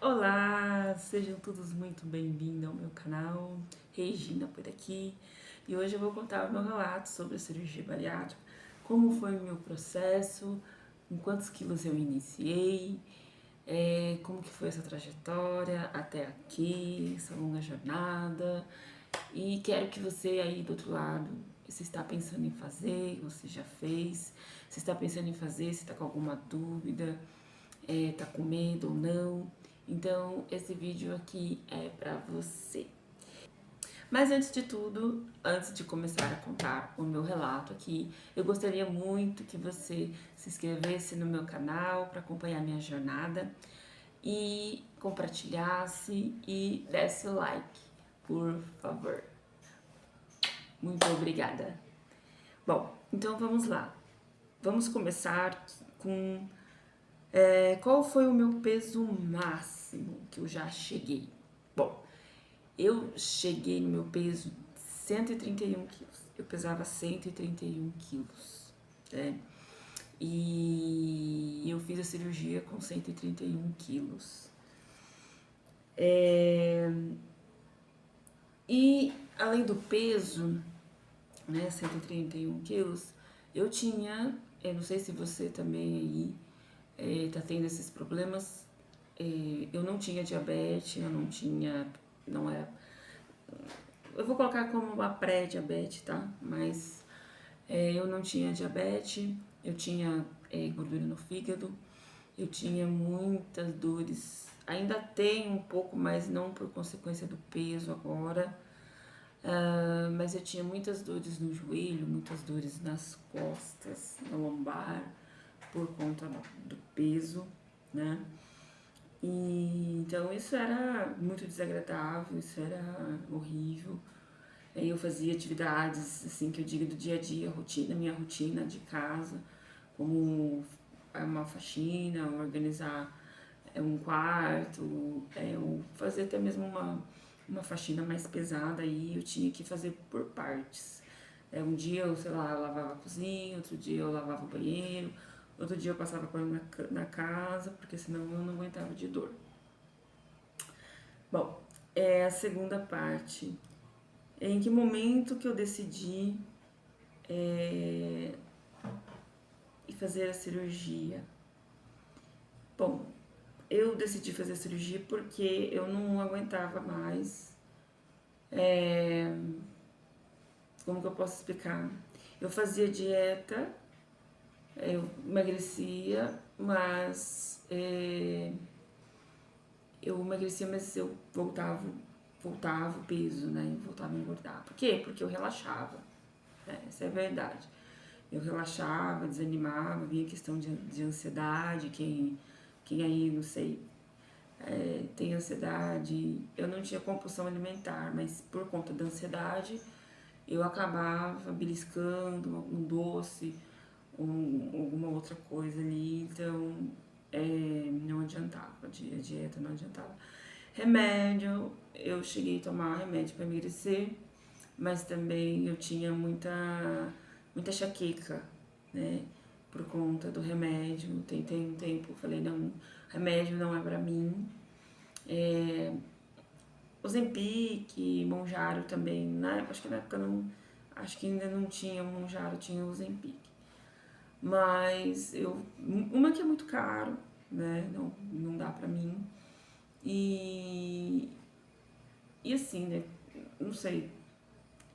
Olá, sejam todos muito bem-vindos ao meu canal, Regina por aqui. E hoje eu vou contar o meu relato sobre a cirurgia bariátrica, como foi o meu processo, com quantos quilos eu iniciei, como que foi essa trajetória até aqui, essa longa jornada. E quero que você aí do outro lado, se está pensando em fazer, você já fez, se está pensando em fazer, se está com alguma dúvida, tá com medo ou não. Então, esse vídeo aqui é pra você. Mas antes de tudo, antes de começar a contar o meu relato aqui, eu gostaria muito que você se inscrevesse no meu canal para acompanhar minha jornada e compartilhasse e desse o like, por favor. Muito obrigada. Bom, então vamos lá. Vamos começar com qual foi o meu peso máximo que eu já cheguei. Bom, eu cheguei no meu peso 131 quilos. Eu pesava 131 quilos, né? E eu fiz a cirurgia com 131 quilos. E além do peso, né, 131 quilos, eu não sei se você também aí tá tendo esses problemas. Eu não tinha diabetes, não era. Eu vou colocar como uma pré-diabetes, tá? Mas eu não tinha diabetes, eu tinha gordura no fígado, eu tinha muitas dores. Ainda tenho um pouco, mas não por consequência do peso agora. Mas eu tinha muitas dores no joelho, muitas dores nas costas, na lombar, por conta do peso, né? E, então isso era muito desagradável, isso era horrível. Aí eu fazia atividades, assim, que eu digo do dia a dia, minha rotina de casa, como uma faxina, organizar um quarto, eu fazer até mesmo uma faxina mais pesada aí, eu tinha que fazer por partes. Um dia eu, sei lá, eu lavava a cozinha, outro dia eu lavava o banheiro, outro dia eu passava pano na casa, porque senão eu não aguentava de dor. Bom, a segunda parte. Em que momento que eu decidi fazer a cirurgia? Bom, eu decidi fazer a cirurgia porque eu não aguentava mais. Como que eu posso explicar? Eu fazia dieta, eu emagrecia, mas eu emagrecia, mas eu voltava o peso, né? Eu voltava a engordar. Por quê? Porque eu relaxava, né? Essa é a verdade. Eu relaxava, desanimava, vinha questão de ansiedade, quem aí, não sei, tem ansiedade. Eu não tinha compulsão alimentar, mas por conta da ansiedade, eu acabava beliscando um doce, alguma outra coisa ali, então não adiantava, a dieta não adiantava. Remédio, eu cheguei a tomar remédio para emagrecer, mas também eu tinha muita enxaqueca, né? Por conta do remédio. Tentei um tempo, falei, não, remédio não é pra mim. Ozempic, Monjaro também, né? Acho que na época não, acho que ainda não tinha Monjaro, tinha Ozempic. Mas uma que é muito caro, né? Não dá pra mim. E assim, né? Não sei,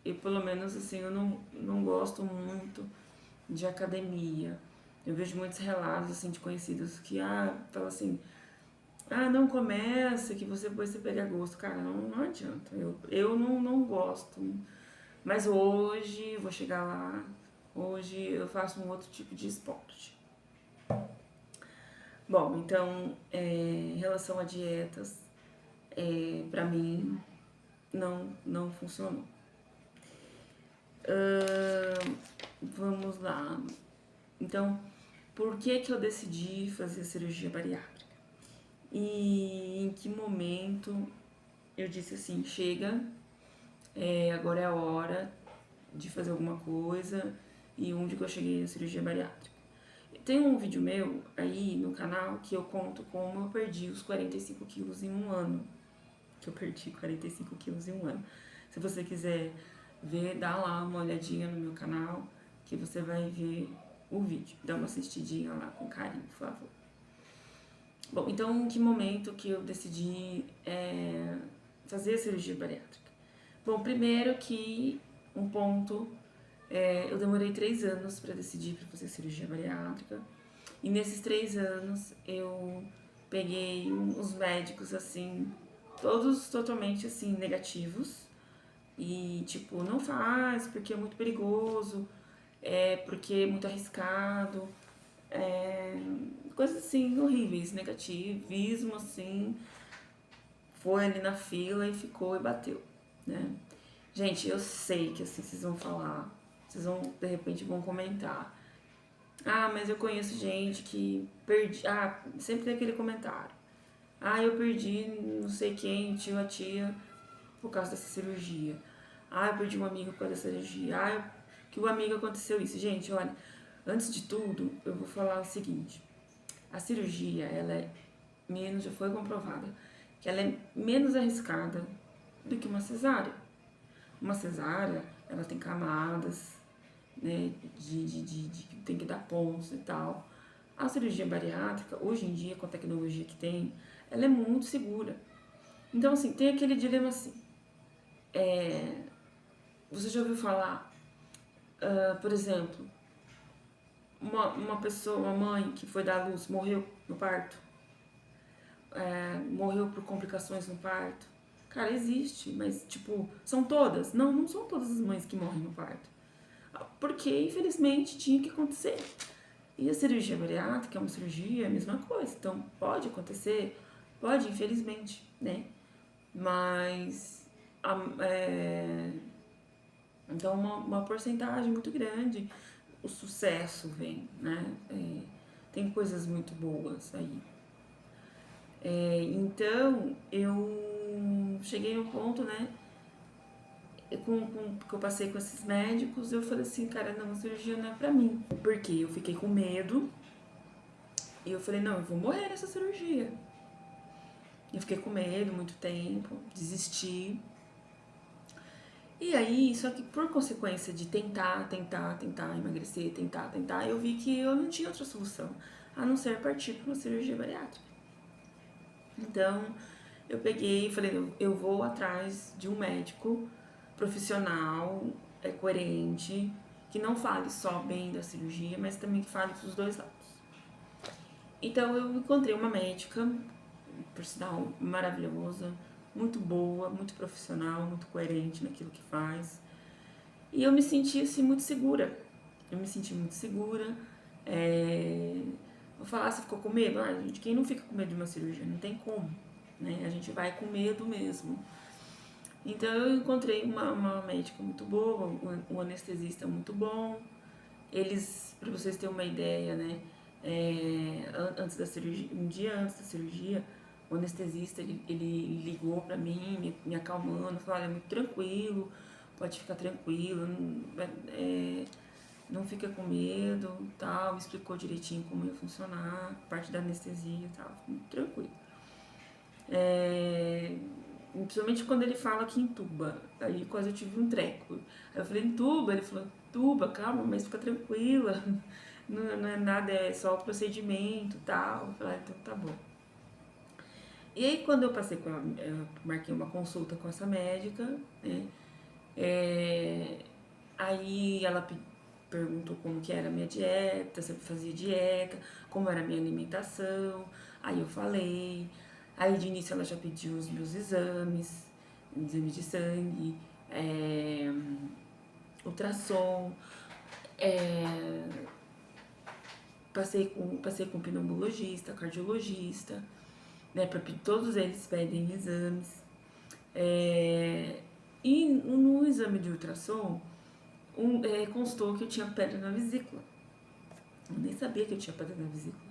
eu pelo menos assim, eu não gosto muito de academia. Eu vejo muitos relatos assim de conhecidos que falam assim, não começa, que depois você pega gosto. Cara, não adianta. Eu não gosto. Mas hoje, vou chegar lá, hoje eu faço um outro tipo de esporte. Bom, então, em relação a dietas, pra mim não funcionou. Vamos lá. Então, por que eu decidi fazer cirurgia bariátrica? E em que momento eu disse assim, chega, agora é a hora de fazer alguma coisa, e onde que eu cheguei na cirurgia bariátrica. Tem um vídeo meu aí no canal que eu conto como eu perdi os 45 quilos em um ano. Que eu perdi 45 quilos em um ano. Se você quiser ver, dá lá uma olhadinha no meu canal que você vai ver o vídeo. Dá uma assistidinha lá com carinho, por favor. Bom, então em que momento que eu decidi fazer a cirurgia bariátrica? Bom, primeiro que um ponto, eu demorei 3 anos para decidir para fazer cirurgia bariátrica. E nesses 3 anos eu peguei uns médicos assim, todos totalmente assim, negativos. E tipo, não faz porque é muito perigoso, porque é muito arriscado, coisas assim horríveis, negativismo assim, foi ali na fila e ficou e bateu, né? Gente, eu sei que assim vocês vão falar, vocês vão, de repente, vão comentar. Ah, mas eu conheço gente que perdi. Ah, sempre tem aquele comentário. Ah, eu perdi não sei quem, tio, a tia, por causa dessa cirurgia. Ah, eu perdi um amigo por causa dessa cirurgia. Ah, que o amigo aconteceu isso. Gente, olha, antes de tudo, eu vou falar o seguinte. A cirurgia, ela é menos, já foi comprovada, que ela é menos arriscada do que uma cesárea. Uma cesárea, ela tem camadas, né, tem que dar pontos e tal. A cirurgia bariátrica, hoje em dia, com a tecnologia que tem, ela é muito segura. Então, assim, tem aquele dilema assim. Você já ouviu falar, por exemplo, uma pessoa, uma mãe que foi dar à luz, morreu no parto? Morreu por complicações no parto? Cara, existe, mas, tipo, são todas? Não, não são todas as mães que morrem no parto. Porque, infelizmente, tinha que acontecer. E a cirurgia bariátrica é uma cirurgia, é a mesma coisa. Então, pode acontecer, pode, infelizmente, né? Mas, então, uma porcentagem muito grande, o sucesso vem, né? Tem coisas muito boas aí. Então, eu cheguei no ponto, né? Que eu passei com esses médicos, eu falei assim, cara, não, a cirurgia não é pra mim. Porque eu fiquei com medo e eu falei, não, eu vou morrer nessa cirurgia. Eu fiquei com medo muito tempo, desisti. E aí, só que por consequência de tentar emagrecer, tentar, eu vi que eu não tinha outra solução, a não ser partir para uma cirurgia bariátrica. Então, eu peguei e falei, eu vou atrás de um médico profissional, coerente, que não fale só bem da cirurgia, mas também que fale dos dois lados. Então, eu encontrei uma médica, por sinal, maravilhosa, muito boa, muito profissional, muito coerente naquilo que faz. E eu me senti, assim, muito segura. Eu me senti muito segura. Vou falar, você ficou com medo? Ah, gente, quem não fica com medo de uma cirurgia? Não tem como, né? A gente vai com medo mesmo. Então, eu encontrei uma médica muito boa, um anestesista muito bom. Eles, para vocês terem uma ideia, né? Antes da cirurgia, um dia antes da cirurgia, o anestesista ele ligou pra mim, me acalmando, falou, olha, é muito tranquilo, pode ficar tranquilo, não fica com medo, tal, explicou direitinho como ia funcionar, parte da anestesia e tal, muito tranquilo. Principalmente quando ele fala que entuba, aí quase eu tive um treco. Aí eu falei, entuba? Ele falou, entuba, calma, mas fica tranquila, não é nada, é só o procedimento e tal. Eu falei, então tá bom. E aí quando eu passei eu marquei uma consulta com essa médica, né? Aí ela perguntou como que era a minha dieta, se eu fazia dieta, como era a minha alimentação. Aí eu falei. Aí de início ela já pediu os meus exames, exame de sangue, ultrassom, passei com pneumologista, cardiologista, né? Todos eles pedem exames. E no exame de ultrassom, constou que eu tinha pedra na vesícula. Eu nem sabia que eu tinha pedra na vesícula.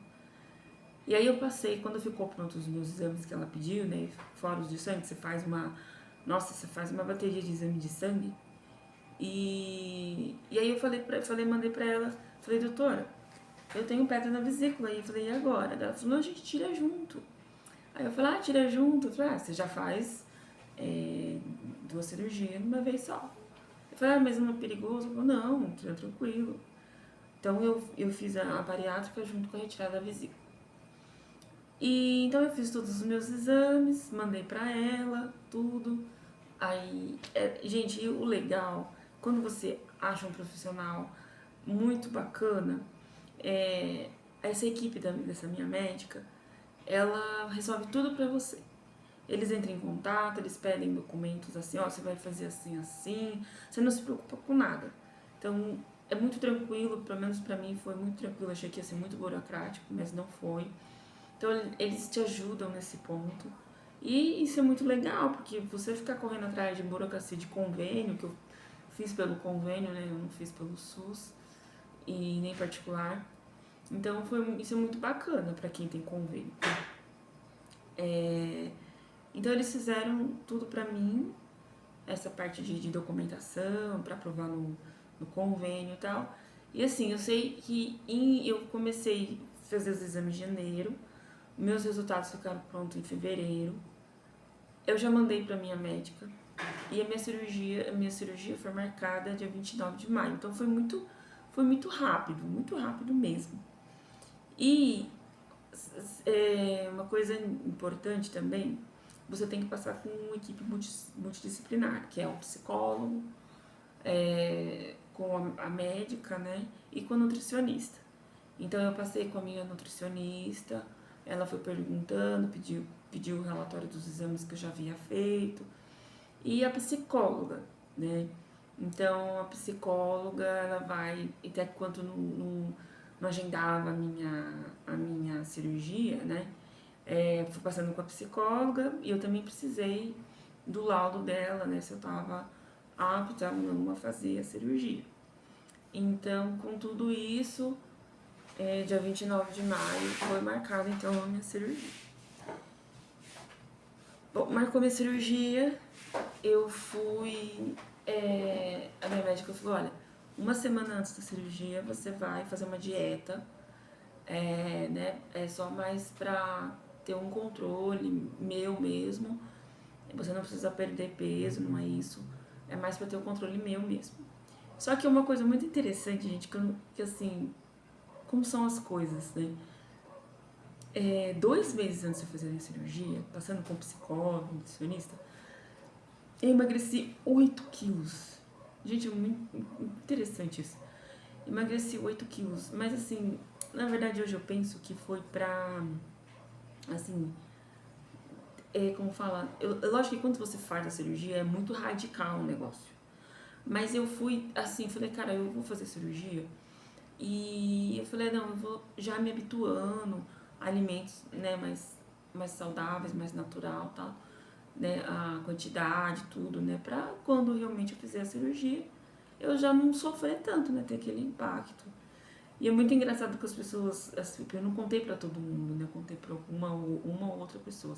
E aí eu passei, quando ficou pronto os meus exames que ela pediu, né, fora os de sangue, você faz uma bateria de exame de sangue. E aí eu mandei pra ela, falei, doutora, eu tenho pedra na vesícula. E eu falei, e agora? Ela falou, não, a gente tira junto. Aí eu falei, tira junto. Eu falei, você já faz 2 cirurgias numa vez só. Eu falei, mas não é perigoso? Eu falei, não, tranquilo. Então eu fiz a bariátrica junto com a retirada da vesícula. E então eu fiz todos os meus exames, mandei pra ela, tudo. Aí, gente, e o legal, quando você acha um profissional muito bacana, essa equipe dessa minha médica, ela resolve tudo pra você. Eles entram em contato, eles pedem documentos assim, você vai fazer assim, assim, você não se preocupa com nada. Então, é muito tranquilo, pelo menos pra mim foi muito tranquilo, achei que ia ser muito burocrático, mas não foi. Então, eles te ajudam nesse ponto. E isso é muito legal, porque você ficar correndo atrás de burocracia de convênio, que eu fiz pelo convênio, né, eu não fiz pelo SUS, e nem particular. Então, isso é muito bacana pra quem tem convênio. Então eles fizeram tudo pra mim, essa parte de documentação, pra aprovar no convênio e tal. E assim, eu sei que eu comecei a fazer os exames em janeiro, meus resultados ficaram prontos em fevereiro. Eu já mandei pra minha médica e a minha cirurgia foi marcada dia 29 de maio. Então foi muito rápido mesmo. E uma coisa importante também, você tem que passar com uma equipe multidisciplinar, que é um psicólogo, com a médica, né, e com a nutricionista. Então eu passei com a minha nutricionista, ela foi perguntando, pediu o relatório dos exames que eu já havia feito, e a psicóloga, né. Então a psicóloga, ela vai, até quando não agendava a minha cirurgia, né, fui passando com a psicóloga e eu também precisei do laudo dela, né, se eu tava apta ou não a fazer a cirurgia. Então, com tudo isso, dia 29 de maio foi marcada então a minha cirurgia. Bom, marcou minha cirurgia, eu fui, a minha médica falou, olha, uma semana antes da cirurgia você vai fazer uma dieta, né, só mais pra ter um controle meu mesmo, você não precisa perder peso, não é isso, é mais pra ter o controle meu mesmo. Só que uma coisa muito interessante, gente, que assim, como são as coisas, né? 2 meses antes de eu fazer a cirurgia, passando com psicólogo, nutricionista, eu emagreci 8 quilos. Gente, é muito interessante isso. Emagreci 8 quilos, mas assim, na verdade hoje eu penso que foi pra, assim, como fala, lógico que quando você faz a cirurgia é muito radical o negócio. Mas eu fui, assim, falei, cara, eu vou fazer cirurgia. E eu falei, não, eu vou já me habituando a alimentos, né, mais saudáveis, mais natural, tal, né, a quantidade, tudo, né, pra quando realmente eu fizer a cirurgia, eu já não sofrer tanto, né, ter aquele impacto. E é muito engraçado que as pessoas, assim, eu não contei pra todo mundo, né, eu contei pra uma ou outra pessoa.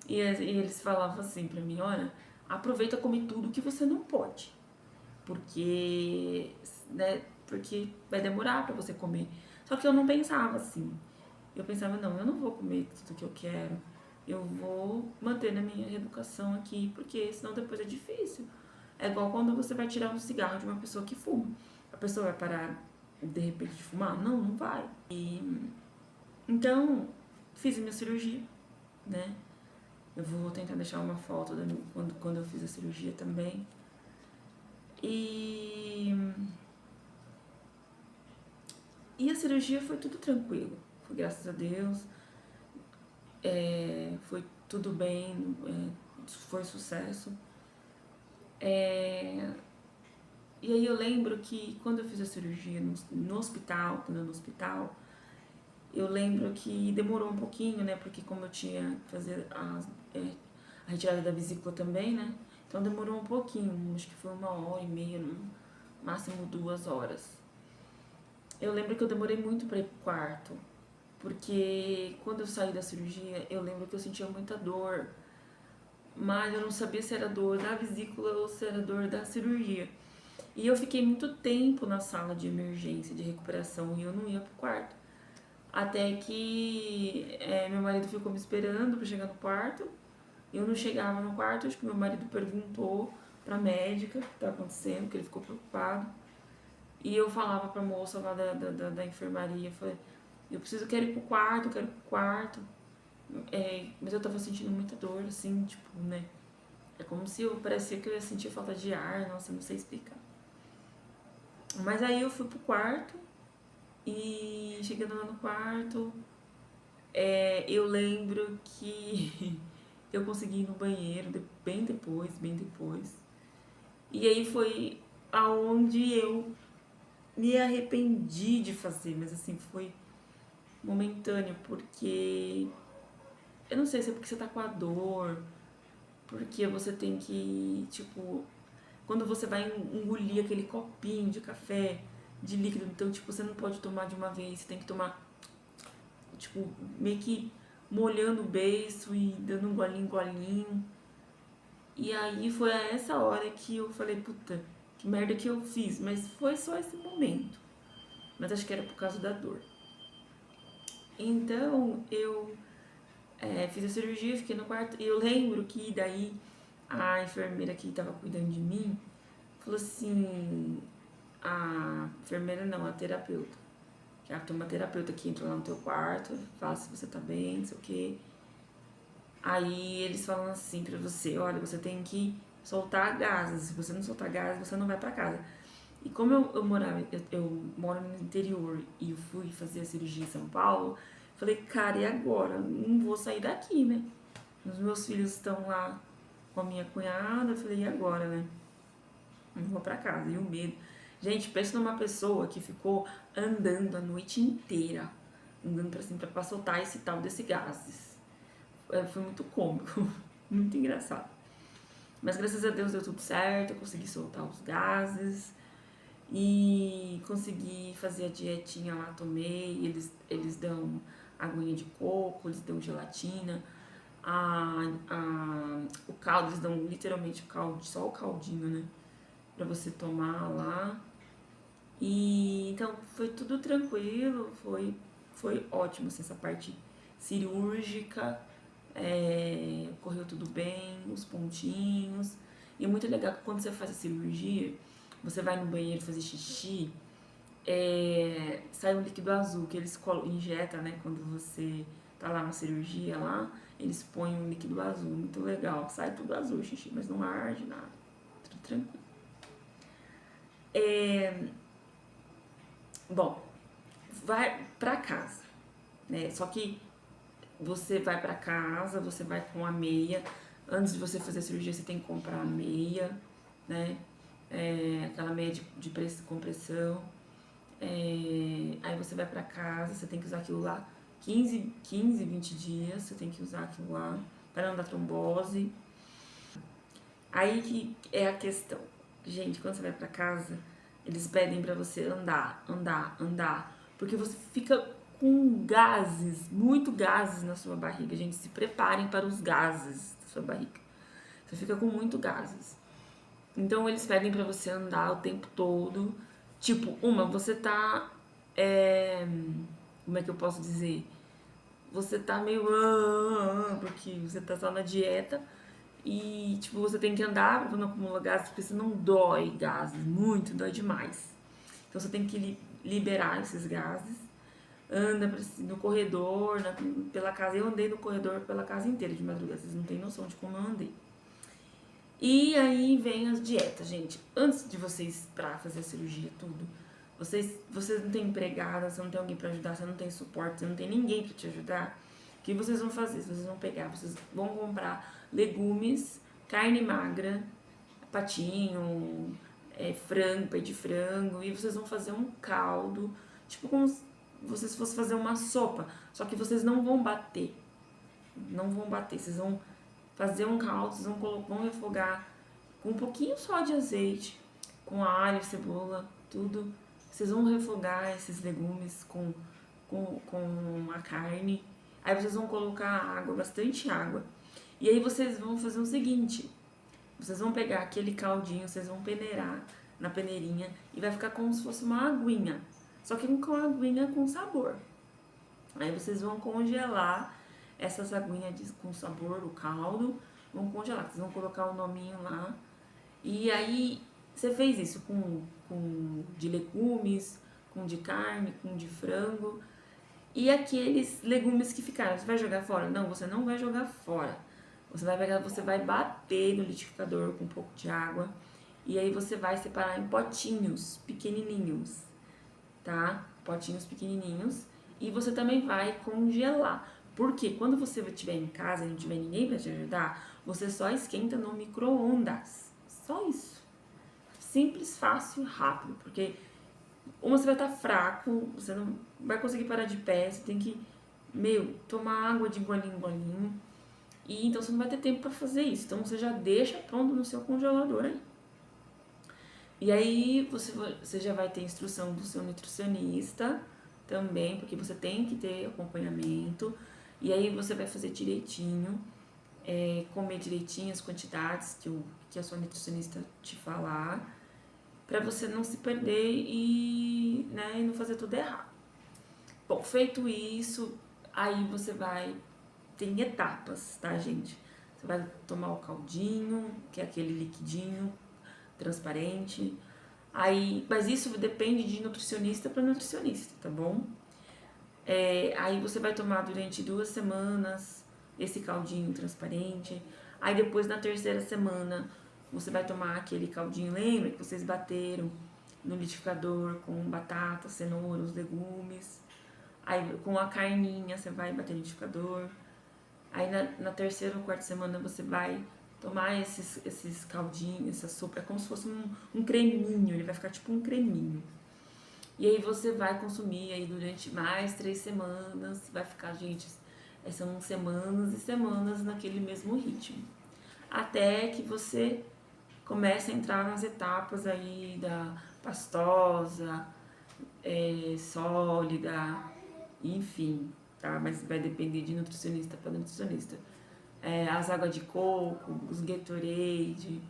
E eles falavam assim pra mim, olha, aproveita comer tudo que você não pode, porque, né, porque vai demorar pra você comer. Só que eu não pensava assim. Eu pensava, não, eu não vou comer tudo que eu quero. Eu vou manter na minha reeducação aqui, porque senão depois é difícil. É igual quando você vai tirar um cigarro de uma pessoa que fuma. A pessoa vai parar de repente de fumar? Não, não vai. Então, fiz a minha cirurgia, né? Eu vou tentar deixar uma foto quando eu fiz a cirurgia também. E a cirurgia foi tudo tranquilo, foi graças a Deus, foi tudo bem, foi sucesso. E aí eu lembro que quando eu fiz a cirurgia no hospital, eu lembro que demorou um pouquinho, né, porque como eu tinha que fazer a retirada da vesícula também, né, então demorou um pouquinho, acho que foi 1h30, no máximo 2 horas. Eu lembro que eu demorei muito pra ir pro quarto, porque quando eu saí da cirurgia, eu lembro que eu sentia muita dor, mas eu não sabia se era dor da vesícula ou se era dor da cirurgia. E eu fiquei muito tempo na sala de emergência, de recuperação, e eu não ia pro quarto. Até que meu marido ficou me esperando pra chegar no quarto. Eu não chegava no quarto, acho que meu marido perguntou pra médica o que tá acontecendo, que ele ficou preocupado. E eu falava pra moça lá da enfermaria, falei, quero ir pro quarto, quero ir pro quarto. Mas eu tava sentindo muita dor, assim, tipo, né? É como se parecia que eu ia sentir falta de ar, nossa, não sei explicar. Mas aí eu fui pro quarto e chegando lá no quarto, eu lembro que eu consegui ir no banheiro bem depois, bem depois. E aí foi aonde eu me arrependi de fazer, mas assim, foi momentâneo, porque eu não sei se é porque você tá com a dor, porque você tem que, tipo, quando você vai engolir aquele copinho de café, de líquido, então, tipo, você não pode tomar de uma vez, você tem que tomar, tipo, meio que molhando o beiço e dando um golinho, golinho. E aí foi a essa hora que eu falei, puta, que merda que eu fiz, mas foi só esse momento. Mas acho que era por causa da dor. Então, eu fiz a cirurgia, fiquei no quarto, e eu lembro que daí a enfermeira que tava cuidando de mim falou assim, a enfermeira não, a terapeuta. Já tem uma terapeuta que entra lá no teu quarto, fala se você tá bem, não sei o quê. Aí eles falam assim pra você, olha, você tem que soltar gases. Se você não soltar gases, você não vai pra casa. E como eu moro no interior e eu fui fazer a cirurgia em São Paulo, falei, cara, e agora? Não vou sair daqui, né? Os meus filhos estão lá com a minha cunhada, eu falei, e agora, né? Não vou pra casa. E o medo. Gente, pensa numa pessoa que ficou andando a noite inteira, andando pra cima pra soltar esse tal desse gases. Foi muito cômico, muito engraçado. Mas graças a Deus deu tudo certo, eu consegui soltar os gases e consegui fazer a dietinha lá, tomei. Eles dão aguinha de coco, eles dão gelatina, o caldo, eles dão literalmente o caldo, só o caldinho, né? Pra você tomar lá. E então foi tudo tranquilo, foi ótimo assim, essa parte cirúrgica, correu tudo bem, os pontinhos. E é muito legal que quando você faz a cirurgia, você vai no banheiro fazer xixi, sai um líquido azul que eles injetam, né? Quando você tá lá na cirurgia lá, eles põem um líquido azul, muito legal. Sai tudo azul o xixi, mas não arde nada, tudo tranquilo. Bom, vai pra casa, né? Só que você vai pra casa, você vai com a meia. Antes de você fazer a cirurgia, você tem que comprar a meia, né? Aquela meia de compressão. Aí você vai pra casa, você tem que usar aquilo lá 15, 20 dias, você tem que usar aquilo lá para não dar trombose. Aí que é a questão. Gente, quando você vai pra casa, eles pedem pra você andar, andar, andar. Porque você fica com gases, muito gases na sua barriga. Gente, se preparem para os gases da sua barriga. Você fica com muito gases. Então eles pedem pra você andar o tempo todo. Tipo, você tá. Como é que eu posso dizer? Você tá meio. Porque você tá só na dieta. E, tipo, você tem que andar pra não acumular gases, porque senão dói gases, muito, dói demais. Então você tem que liberar esses gases. Anda no corredor, pela casa. Eu andei no corredor pela casa inteira de madrugada, vocês não têm noção de como eu andei. E aí vem as dietas, gente. Antes de vocês pra fazer a cirurgia, tudo, vocês não têm empregada, você não tem alguém pra ajudar, você não tem suporte, você não tem ninguém pra te ajudar. O que vocês vão fazer? Vocês vão pegar, vocês vão comprar legumes, carne magra, patinho, frango, peito de frango, e vocês vão fazer um caldo, tipo como se vocês fossem fazer uma sopa, só que vocês não vão bater. Não vão bater, vocês vão fazer um caldo, vocês vão refogar com um pouquinho só de azeite, com alho, cebola, tudo. Vocês vão refogar esses legumes com a carne. Aí vocês vão colocar água, bastante água. E aí vocês vão fazer o seguinte, vocês vão pegar aquele caldinho, vocês vão peneirar na peneirinha e vai ficar como se fosse uma aguinha, só que com uma aguinha com sabor. Aí vocês vão congelar essas aguinhas com sabor, o caldo, vão congelar, vocês vão colocar o nominho lá. E aí você fez isso com de legumes, com de carne, com de frango. E aqueles legumes que ficaram, você vai jogar fora? Não, você não vai jogar fora. Você vai pegar, você vai bater no liquidificador com um pouco de água. E aí você vai separar em potinhos pequenininhos, tá? Potinhos pequenininhos. E você também vai congelar. Porque quando você estiver em casa e não tiver ninguém para te ajudar, você só esquenta no micro-ondas. Só isso. Simples, fácil, rápido. Porque uma você vai estar fraco, você não vai conseguir parar de pé, você tem que, tomar água de golinho em golinho. E então você não vai ter tempo para fazer isso. Então você já deixa pronto no seu congelador aí. E aí você já vai ter instrução do seu nutricionista também, porque você tem que ter acompanhamento. E aí você vai fazer direitinho, comer direitinho as quantidades que a sua nutricionista te falar, para você não se perder e não fazer tudo errado. Bom, feito isso, aí você vai... Tem etapas, tá, gente? Você vai tomar o caldinho, que é aquele liquidinho transparente. Aí, mas isso depende de nutricionista para nutricionista, tá bom? Aí você vai tomar durante 2 semanas esse caldinho transparente. Aí depois, na 3ª semana, você vai tomar aquele caldinho, lembra que vocês bateram no liquidificador com batata, cenoura, os legumes. Aí com a carninha você vai bater no liquidificador. Aí na 3ª ou 4ª semana você vai tomar esses caldinhos, essa sopa. É como se fosse um creminho, ele vai ficar tipo um creminho. E aí você vai consumir aí durante mais 3 semanas, vai ficar, gente, são semanas e semanas naquele mesmo ritmo. Até que você comece a entrar nas etapas aí da pastosa, sólida, enfim, tá? Mas vai depender de nutricionista para nutricionista. As águas de coco, os Gatorade,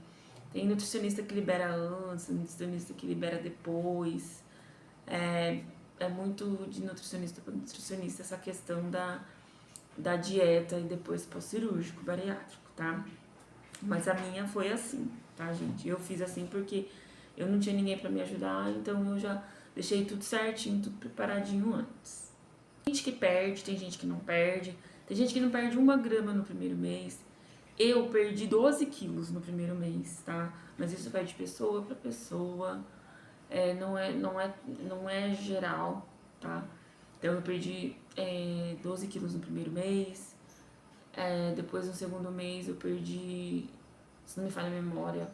tem nutricionista que libera antes, nutricionista que libera depois. É muito de nutricionista para nutricionista essa questão da dieta e depois pós-cirúrgico, bariátrico, tá? Mas a minha foi assim, tá, gente? Eu fiz assim porque eu não tinha ninguém para me ajudar, então eu já deixei tudo certinho, tudo preparadinho antes. Tem gente que perde, tem gente que não perde. Tem gente que não perde 1 grama no primeiro mês. Eu perdi 12 quilos no primeiro mês, tá? Mas isso vai de pessoa para pessoa. Não é geral, tá? Então eu perdi 12 quilos no primeiro mês. Depois no segundo mês eu perdi, se não me falha a memória,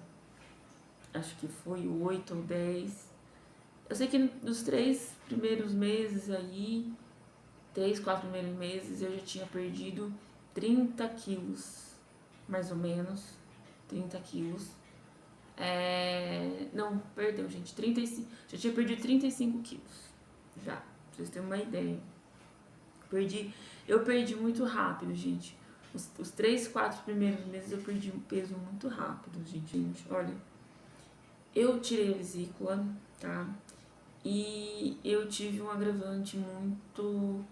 acho que foi 8 ou 10. Eu sei que nos 3 primeiros meses aí, 3, 4 primeiros meses, eu já tinha perdido 30 quilos, mais ou menos, 30 quilos. Não, perdão, gente, 35, já tinha perdido 35 quilos, já, pra vocês terem uma ideia. Eu perdi muito rápido, gente. Os 3, 4 primeiros meses eu perdi um peso muito rápido, gente. Olha, eu tirei a vesícula, tá? E eu tive um agravante muito...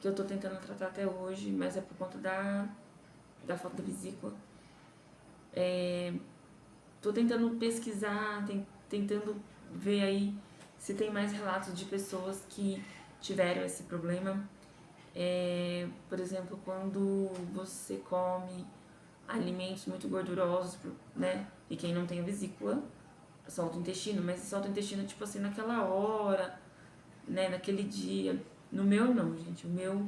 que eu tô tentando tratar até hoje, mas é por conta da falta da vesícula. Tô tentando pesquisar, tentando ver aí se tem mais relatos de pessoas que tiveram esse problema. Por exemplo, quando você come alimentos muito gordurosos, né? E quem não tem a vesícula, solta o intestino, mas solta o intestino tipo assim naquela hora, né? Naquele dia. No meu não, gente. O meu,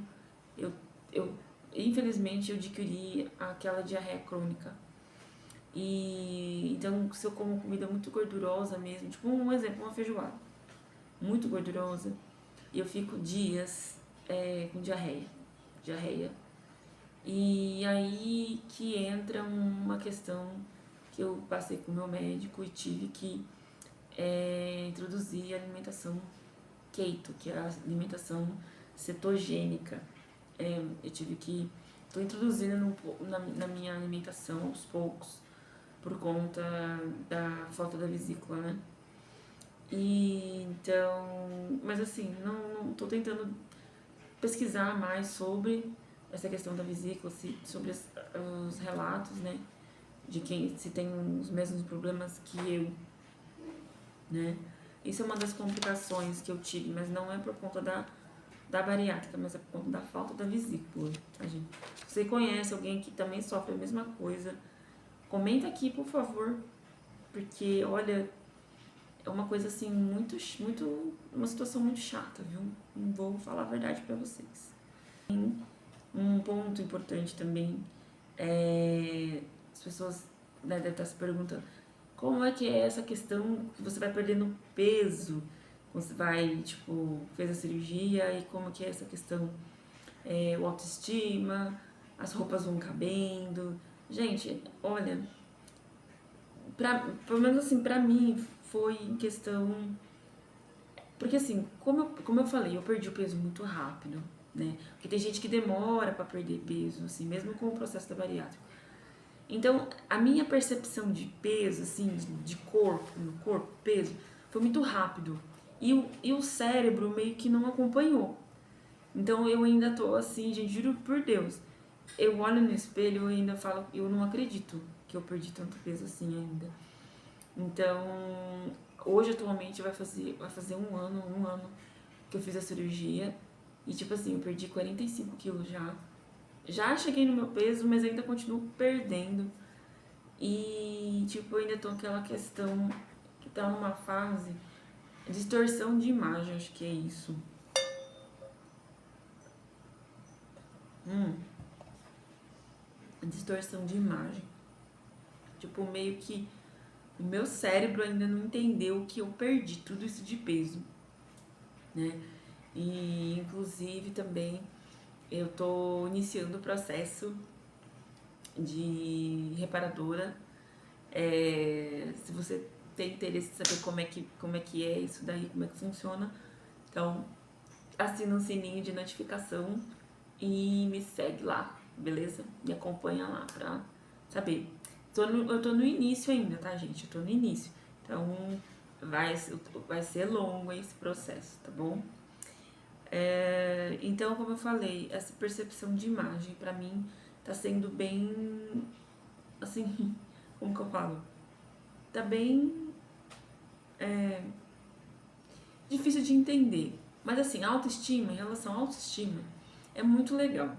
eu infelizmente eu adquiri aquela diarreia crônica. E então se eu como comida muito gordurosa mesmo, tipo um exemplo, uma feijoada muito gordurosa, e eu fico dias com diarreia. E aí que entra uma questão que eu passei com o meu médico e tive que introduzir a alimentação keto, que é a alimentação cetogênica. Eu tive que... Tô introduzindo na minha alimentação aos poucos, por conta da falta da vesícula, né? E então, mas assim, não tô tentando pesquisar mais sobre essa questão da vesícula, sobre os relatos, né? De quem se tem os mesmos problemas que eu, né? Isso é uma das complicações que eu tive, mas não é por conta da bariátrica, mas é por conta da falta da vesícula, tá, gente? Se você conhece alguém que também sofre a mesma coisa, comenta aqui, por favor, porque, olha, é uma coisa assim, uma situação muito chata, viu? Não vou falar a verdade pra vocês. Um ponto importante também é, as pessoas, né, devem estar se perguntando, como é que é essa questão que você vai perdendo peso, você vai, tipo, fez a cirurgia, e como que é essa questão, o autoestima, as roupas vão cabendo. Gente, olha, pelo menos assim, pra mim, foi em questão. Porque assim, como eu falei, eu perdi o peso muito rápido, né? Porque tem gente que demora pra perder peso, assim, mesmo com o processo da bariátrica. Então, a minha percepção de peso, assim, de corpo, no corpo, peso, foi muito rápido. E o cérebro meio que não acompanhou. Então, eu ainda tô assim, gente, juro por Deus. Eu olho no espelho e ainda falo, eu não acredito que eu perdi tanto peso assim ainda. Então, hoje atualmente vai fazer um ano que eu fiz a cirurgia. E tipo assim, eu perdi 45 quilos já. Já cheguei no meu peso, mas ainda continuo perdendo. E tipo, eu ainda tô aquela questão que tá numa fase distorção de imagem, acho que é isso. Distorção de imagem. Tipo, meio que o meu cérebro ainda não entendeu que eu perdi tudo isso de peso, né? E inclusive também eu tô iniciando o processo de reparadora. Se você tem interesse em saber como é que é isso daí, como é que funciona, então assina o sininho de notificação e me segue lá, beleza? Me acompanha lá pra saber. Eu tô no início ainda, tá, gente? Eu tô no início. Então vai ser longo esse processo, tá bom? Então, como eu falei, essa percepção de imagem pra mim tá sendo bem, assim, como que eu falo? Tá bem difícil de entender. Mas assim, autoestima, em relação à autoestima, é muito legal.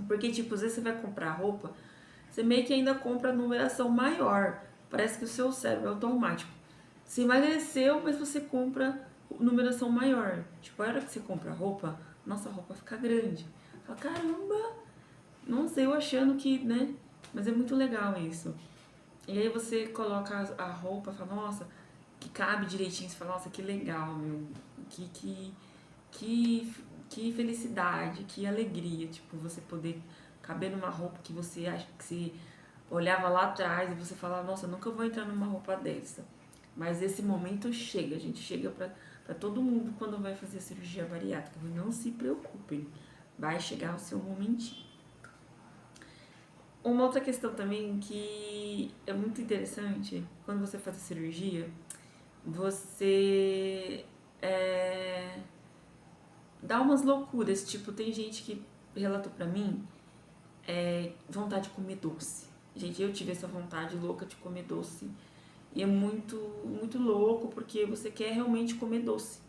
Porque, tipo, às vezes você vai comprar roupa, você meio que ainda compra a numeração maior. Parece que o seu cérebro é automático. Você emagreceu, mas você compra numeração maior. Tipo, a hora que você compra roupa, nossa, a roupa fica grande. Fala, caramba, não sei, eu achando que, né? Mas é muito legal isso. E aí você coloca a roupa e fala, nossa, que cabe direitinho. Você fala, nossa, que legal, meu. Que, que, que, que felicidade, que alegria, tipo, você poder caber numa roupa que você acha que você olhava lá atrás e você falava, nossa, nunca vou entrar numa roupa dessa. Mas esse momento chega, a gente chega pra todo mundo quando vai fazer a cirurgia bariátrica. Não se preocupem, vai chegar o seu momentinho. Uma outra questão também que é muito interessante, quando você faz a cirurgia, você dá umas loucuras, tipo, tem gente que relatou pra mim vontade de comer doce. Gente, eu tive essa vontade louca de comer doce. E é muito, muito louco, porque você quer realmente comer doce.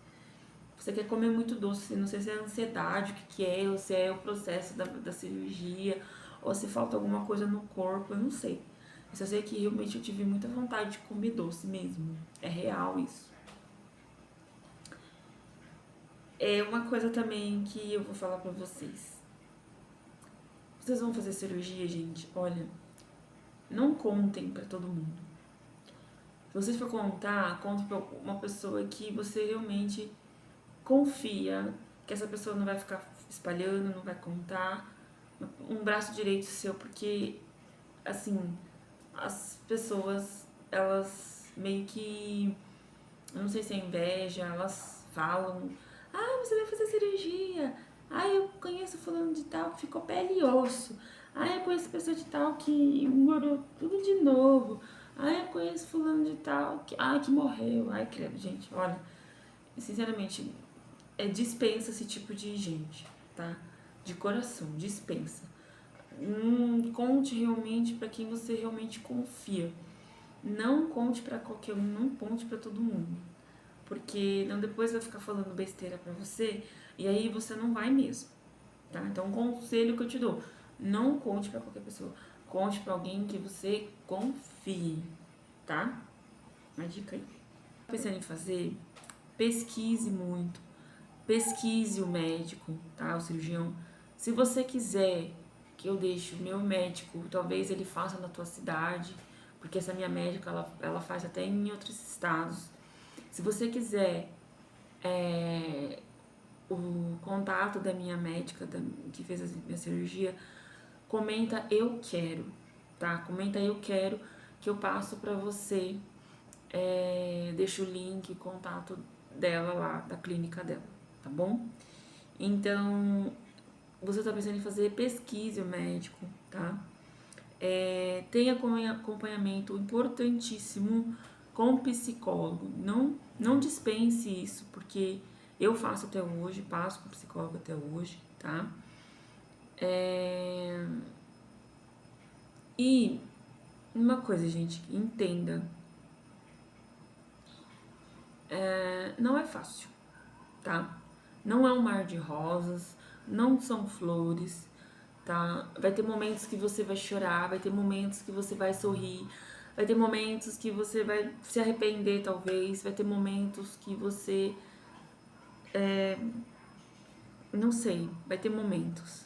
Você quer comer muito doce. Não sei se é a ansiedade, o que é, ou se é o processo da cirurgia, ou se falta alguma coisa no corpo, eu não sei. Mas eu sei que realmente eu tive muita vontade de comer doce mesmo. É real isso. É uma coisa também que eu vou falar pra vocês. Vocês vão fazer cirurgia, gente, olha, não contem pra todo mundo. Se vocês for contar, conta pra uma pessoa que você realmente confia, que essa pessoa não vai ficar espalhando, não vai contar. Um braço direito seu, porque, assim, as pessoas, elas meio que, eu não sei se é inveja, elas falam, ah, você vai fazer cirurgia, ah, eu conheço fulano de tal que ficou pele e osso, Ah, eu conheço pessoa de tal que engordou tudo de novo. Ah, eu conheço fulano de tal que morreu. Ai, credo, gente, olha, sinceramente, dispensa esse tipo de gente, tá? De coração, dispensa. Conte realmente para quem você realmente confia. Não conte para qualquer um, não conte para todo mundo. Porque não depois vai ficar falando besteira para você e aí você não vai mesmo, tá? Então, um conselho que eu te dou, não conte para qualquer pessoa. Conte para alguém que você confie, tá? Uma dica aí. Pensando em fazer, pesquise muito. Pesquise o médico, tá? O cirurgião. Se você quiser que eu deixe o meu médico, talvez ele faça na tua cidade, porque essa minha médica, ela faz até em outros estados. Se você quiser o contato da minha médica que fez a minha cirurgia, comenta eu quero, tá? Comenta eu quero que eu passo pra você, deixo o link, o contato dela lá, da clínica dela, tá bom? Então, você tá pensando em fazer, pesquise o médico, tá? Tem acompanhamento importantíssimo com psicólogo. Não dispense isso, porque eu faço até hoje, passo com psicólogo até hoje, tá? E uma coisa, gente, entenda, não é fácil, tá? Não é um mar de rosas, não são flores, tá? Vai ter momentos que você vai chorar, vai ter momentos que você vai sorrir, vai ter momentos que você vai se arrepender, talvez, vai ter momentos que você, não sei, vai ter momentos.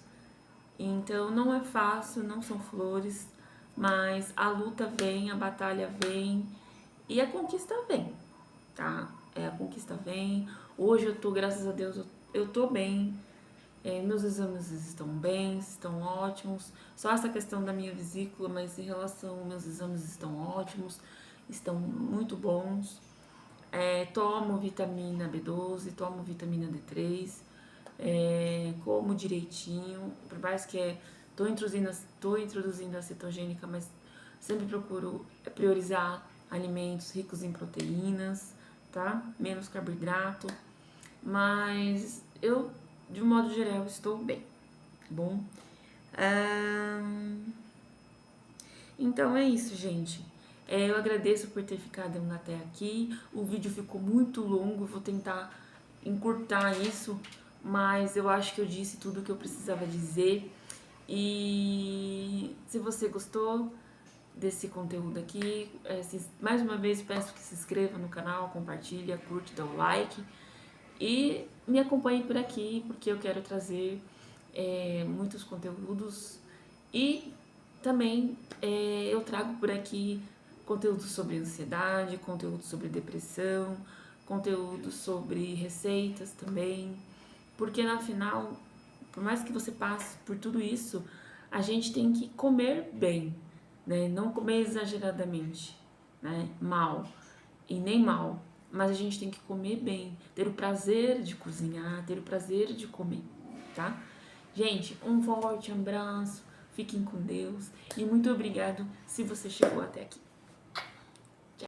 Então não é fácil, não são flores, mas a luta vem, a batalha vem e a conquista vem, tá? A conquista vem. Hoje eu tô, graças a Deus, eu tô bem. Meus exames estão bem, estão ótimos. Só essa questão da minha vesícula, mas em relação aos meus exames estão ótimos, estão muito bons. Tomo vitamina B12, tomo vitamina D3, como direitinho, por mais que tô introduzindo a cetogênica, mas sempre procuro priorizar alimentos ricos em proteínas, tá? Menos carboidrato, mas eu, de um modo geral, estou bem, tá bom? Então é isso, gente. Eu agradeço por ter ficado até aqui. O vídeo ficou muito longo, vou tentar encurtar isso, mas eu acho que eu disse tudo o que eu precisava dizer. E se você gostou desse conteúdo aqui, mais uma vez peço que se inscreva no canal, compartilhe, curte, dá o like e me acompanhe por aqui, porque eu quero trazer muitos conteúdos e também eu trago por aqui conteúdo sobre ansiedade, conteúdo sobre depressão, conteúdo sobre receitas também, porque na final, por mais que você passe por tudo isso, a gente tem que comer bem, né? Não comer exageradamente, né? Mal e nem mal, mas a gente tem que comer bem, ter o prazer de cozinhar, ter o prazer de comer, tá? Gente, um forte abraço, fiquem com Deus e muito obrigado se você chegou até aqui.